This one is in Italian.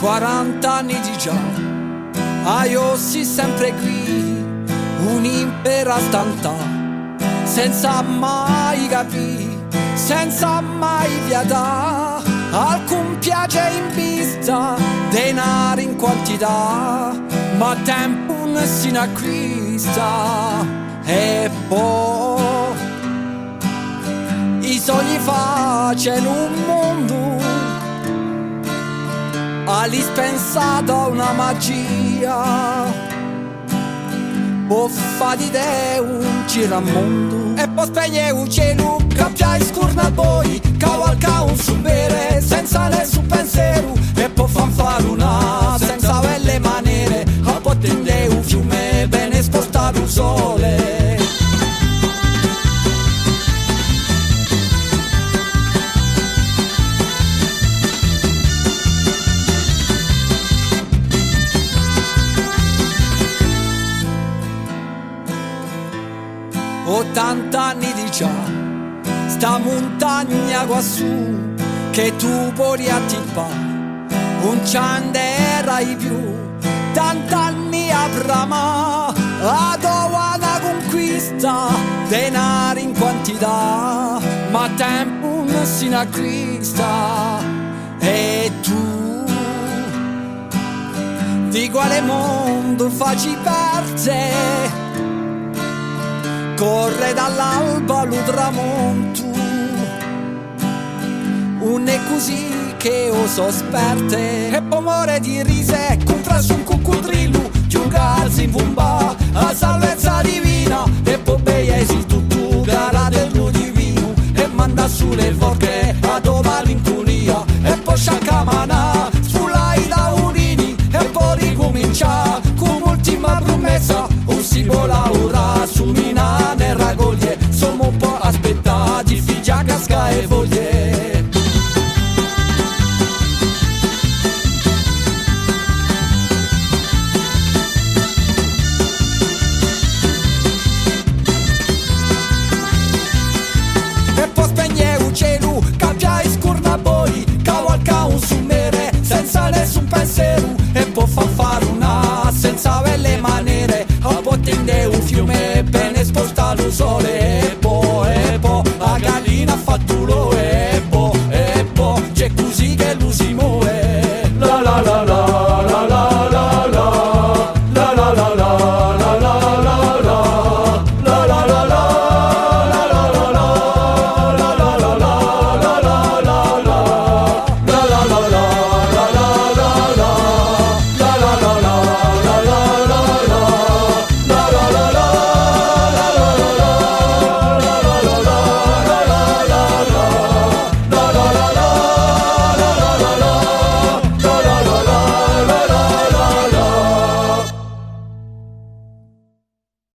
40 anni di già, io si sempre qui, un'impera stantà, senza mai capì, senza mai vietà, alcun piace in vista, denaro in quantità, ma tempo non si ne acquista. E poi i sogni facendo un mondo, all'ispensato una magia, boffa di te un giramondo, e poi spegne un cielo, cappia e scurna a voi, cavalca un subere senza nessun pensiero, e poi fanfaruna senza belle maniere, a poi tende un fiume bene spostato il sole. 80 anni di già, sta montagna quassù che tu puoi attippare, non c'anderai più, tant'anni a brama, a dove una conquista, denaro in quantità, ma tempo non si ne acquista. E tu di quale mondo faci parte? Corre dall'alba al tramonto, un è così che oso sperte, e poi muore di rise contra su un cuccudrillo, giungarsi in bomba a salvezza divina, e poi beiesi tutto gara del tuo divino, e manda sulle forche a dove l'incuria, e poi sciacamana sfulai da unini, e poi ricomincia con ultima promessa, un si vola ora su mina ne ragoglie, sommo un po' aspettati, figlia casca e voglia.